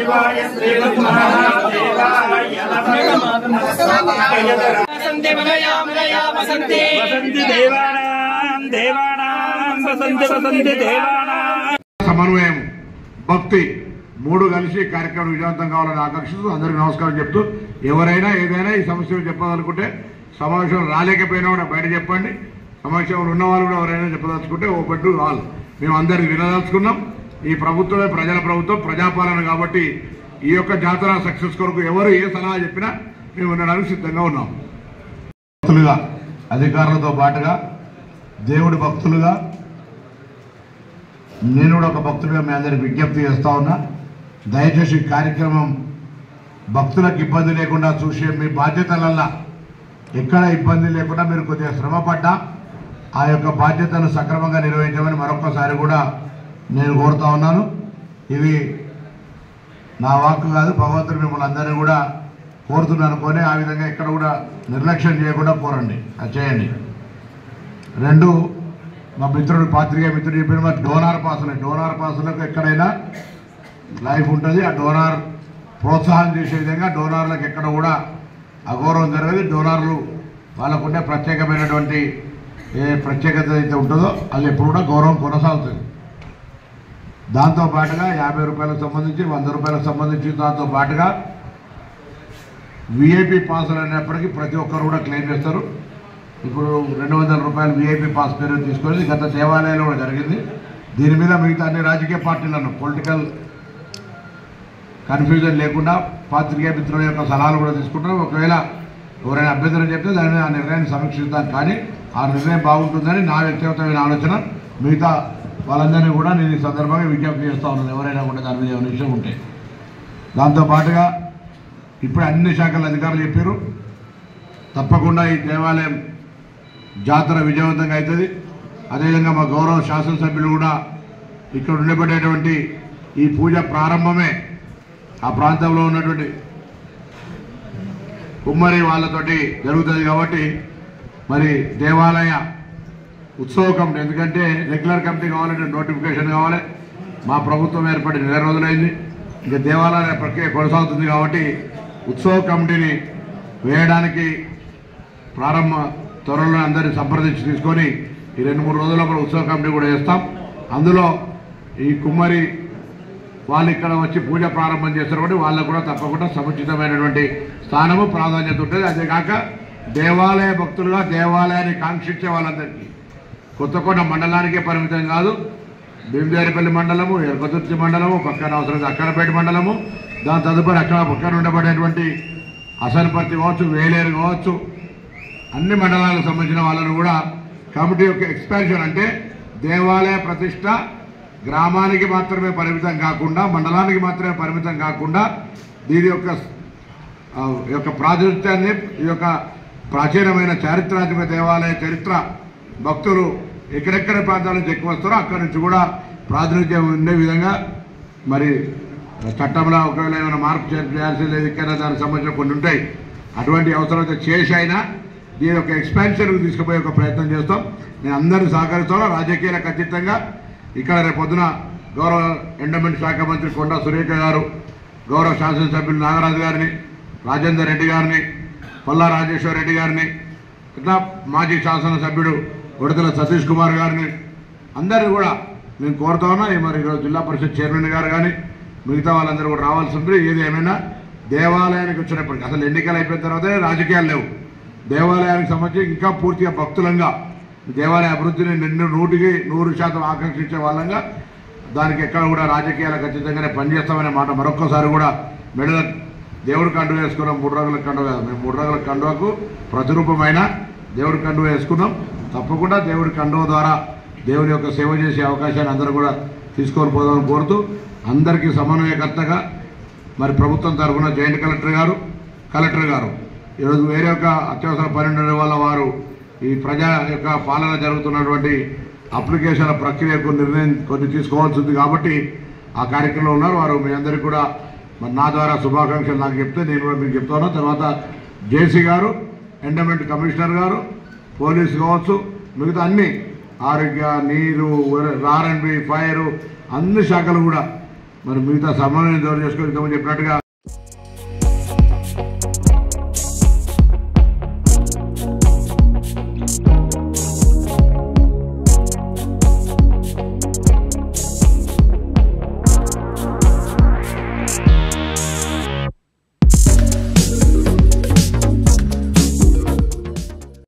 దేవాయ వసంతి వసంతి దేవానాం వసంతి దేవానాం. సమన్వయం భక్తి మూడు కలిసి కార్యక్రమం విజయవంతం కావాలని ఆకాంక్షిస్తూ అందరికీ నమస్కారం చెప్తూ, ఎవరైనా ఏదైనా ఈ సమస్యలు చెప్పాలనుకుంటే సమావేశం రాలేకపోయినా కూడా బయట చెప్పండి. సమావేశంలో ఉన్న వాళ్ళు కూడా ఎవరైనా చెప్పదలుచుకుంటే ఓపెన్ టు ఆల్. మేము అందరికి వినదలుచుకున్నాం. ఈ ప్రభుత్వమే ప్రజల ప్రభుత్వం, ప్రజాపాలన కాబట్టి ఈ యొక్క జాతర సక్సెస్ కొరకు ఎవరు ఏ సలహా చెప్పినా మేము వినడానికి సిద్ధంగా ఉన్నాం. భక్తులుగా, అధికారులతో పాటుగా దేవుడి భక్తులుగా నేను కూడా ఒక భక్తుడిగా మీ అందరికి విజ్ఞప్తి చేస్తా ఉన్నా. దయచేసి కార్యక్రమం భక్తులకు ఇబ్బంది లేకుండా చూసే మీ బాధ్యతలల్లా ఎక్కడ ఇబ్బంది లేకుండా మీరు కొద్దిగా శ్రమపడ్డా ఆ యొక్క బాధ్యతను సక్రమంగా నిర్వహించమని మరొకసారి కూడా నేను కోరుతా ఉన్నాను. ఇది నా వాక్కు కాదు, భగవంతుడు మిమ్మల్ని అందరినీ కూడా కోరుతున్నాను అనుకొని ఆ విధంగా ఎక్కడ కూడా నిర్లక్ష్యం చేయకుండా కోరండి, అది చేయండి. రెండు, మా మిత్రుడు పాత్రికేయ మిత్రుడు చెప్పిన మా డోనార్ పాసులకు ఎక్కడైనా లైఫ్ ఉంటుంది. ఆ డోనార్ ప్రోత్సాహం చేసే విధంగా డోనార్లకు ఎక్కడ కూడా అగౌరవం జరగదు. డోనార్లు వాళ్ళకుండే ప్రత్యేకమైనటువంటి ఏ ప్రత్యేకత అయితే ఉంటుందో అది ఎప్పుడు కూడా గౌరవం కొనసాగుతుంది. దాంతో పాటుగా 50 రూపాయలకు సంబంధించి 100 రూపాయలకు సంబంధించి దాంతో పాటుగా విఐపి పాసులు అనేప్పటికీ ప్రతి ఒక్కరు కూడా క్లెయిమ్ చేస్తారు. ఇప్పుడు 200 రూపాయలు విఐపి పాస్ పేరు తీసుకొని గత దేవాలయంలో కూడా జరిగింది. దీని మీద మిగతా అన్ని రాజకీయ పార్టీలను పొలిటికల్ కన్ఫ్యూజన్ లేకుండా పాత్రికేయ మిత్రుల యొక్క సలహాలు కూడా తీసుకుంటారు. ఒకవేళ ఎవరైనా అభ్యంతరం చెప్తే దాని మీద ఆ నిర్ణయాన్ని సమీక్షిస్తాం. కానీ ఆ నిర్ణయం బాగుంటుందని నా వ్యక్తిగతమైన ఆలోచన. మిగతా వాళ్ళందరినీ కూడా నేను ఈ సందర్భంగా విజ్ఞప్తి చేస్తూ ఉన్నాను, ఎవరైనా కూడా దాని మీద ఏమైనా విషయం ఉంటే. దాంతోపాటుగా ఇప్పుడు అన్ని శాఖల అధికారులు చెప్పారు, తప్పకుండా ఈ దేవాలయం జాతర విజయవంతంగా అవుతుంది. అదేవిధంగా మా గౌరవ శాసనసభ్యులు కూడా ఇక్కడ ఉండబడేటువంటి ఈ పూజ ప్రారంభమే ఆ ప్రాంతంలో ఉన్నటువంటి కుమ్మరి వాళ్ళతోటి జరుగుతుంది. కాబట్టి మరి దేవాలయ ఉత్సవ కమిటీ, ఎందుకంటే రెగ్యులర్ కమిటీ కావాలంటే నోటిఫికేషన్ కావాలి. మా ప్రభుత్వం ఏర్పడి 2 రోజులైంది, ఇంకా దేవాలయ ప్రక్రియ కొనసాగుతుంది. కాబట్టి ఉత్సవ కమిటీని వేయడానికి త్వరలో అందరినీ సంప్రదించి తీసుకొని ఈ 2-3 రోజుల ఉత్సవ కమిటీ కూడా వేస్తాం. అందులో ఈ కుమ్మరి వాళ్ళు ఇక్కడ వచ్చి పూజ ప్రారంభం చేస్తారు కాబట్టి వాళ్ళకు కూడా తప్పకుండా సముచితమైనటువంటి స్థానము, ప్రాధాన్యత ఉంటుంది. అదేకాక దేవాలయ భక్తులుగా దేవాలయాన్ని కాంక్షించే వాళ్ళందరికీ కొత్తకోట మండలానికే పరిమితం కాదు, భీమదేవరపల్లి మండలము, ఎర్పతుర్తి మండలము, పక్కన అవసరం అక్కనపేట మండలము, దాని తదుపరి అక్కడ పక్కన ఉండబడేటువంటి అసన్పర్తి కావచ్చు, వేలేరు కావచ్చు, అన్ని మండలాలకు సంబంధించిన వాళ్ళను కూడా కమిటీ యొక్క ఎక్స్పాన్షన్ అంటే దేవాలయ ప్రతిష్ట గ్రామానికి మాత్రమే పరిమితం కాకుండా, మండలానికి మాత్రమే పరిమితం కాకుండా దీని యొక్క ప్రాతినిధ్యాన్ని, ఈ యొక్క ప్రాచీనమైన చారిత్రాత్మక దేవాలయ చరిత్ర భక్తులు ఎక్కడెక్కడ ప్రాంతాల నుంచి ఎక్కువ వస్తారో అక్కడి నుంచి కూడా ప్రాతినిధ్యం ఉండే విధంగా మరి చట్టంలో ఒకవేళ ఏమైనా మార్పు చేయాల్సి లేదు, ఇక్కడ దానికి సంబంధించిన కొన్ని ఉంటాయి. అటువంటి అవసరమైతే చేసైనా దీని యొక్క ఎక్స్పాన్షన్కు తీసుకుపోయే ఒక ప్రయత్నం చేస్తాం. నేను అందరినీ సహకరిస్తాను. రాజకీయాలకు అతీతంగా ఇక్కడ రేపు పొద్దున గౌరవ ఎండోమెంట్ శాఖ మంత్రి కొండా సురేఖ గారు, గౌరవ శాసనసభ్యులు నాగరాజు గారిని, రాజేందర్ రెడ్డి గారిని, పల్లా రాజేశ్వర రెడ్డి గారిని, ఇట్లా మాజీ శాసనసభ్యుడు ఉడతల సతీష్ కుమార్ గారిని అందరినీ కూడా నేను కోరుతా ఉన్నా. మరి ఈరోజు జిల్లా పరిషత్ చైర్మన్ గారు కానీ మిగతా వాళ్ళందరూ కూడా రావాల్సి ఉంటుంది. ఏది ఏమైనా దేవాలయానికి వచ్చినప్పటికీ అసలు ఎన్నికలు అయిపోయిన తర్వాతే రాజకీయాలు లేవు. దేవాలయానికి సంబంధించి ఇంకా పూర్తిగా భక్తులంగా దేవాలయ అభివృద్ధిని 100% ఆకాంక్షించే వాళ్ళంగా దానికి ఎక్కడ కూడా రాజకీయాలకు ఖచ్చితంగానే పనిచేస్తామనే మాట మరొక్కసారి కూడా మెడల దేవుడి కండువ వేసుకున్నాం. 3 రోజుల కండువ కాదు, మేము 3 రోజుల కండువకు ప్రతిరూపమైన దేవుడి కండువ వేసుకున్నాం. తప్పకుండా దేవుడి కండువ ద్వారా దేవుని యొక్క సేవ చేసే అవకాశాన్ని అందరూ కూడా తీసుకొని పోదామని కోరుతూ, అందరికీ సమన్వయకర్తగా మరి ప్రభుత్వం తరఫున జాయింట్ కలెక్టర్ గారు ఈరోజు వేరే ఒక అత్యవసర పని ఉండడం వల్ల వారు ఈ ప్రజా యొక్క పాలన జరుగుతున్నటువంటి అప్లికేషన్ల ప్రక్రియకు నిర్ణయం కొన్ని తీసుకోవాల్సి ఉంది కాబట్టి ఆ కార్యక్రమంలో ఉన్నారు. వారు మీ అందరికీ కూడా మరి నా ద్వారా శుభాకాంక్షలు నాకు చెప్తే నేను కూడా మీకు చెప్తాను. తర్వాత జేసీ గారు, ఎండోమెంట్ కమిషనర్ గారు, పోలీసు కావచ్చు, మిగతా అన్ని ఆరోగ్య, నీరు, ఆర్ఎండ్బి, ఫైరు అన్ని శాఖలు కూడా మరి మిగతా సమన్వయం దూరం చేసుకొని ఇంతకుముందు చెప్పినట్టుగా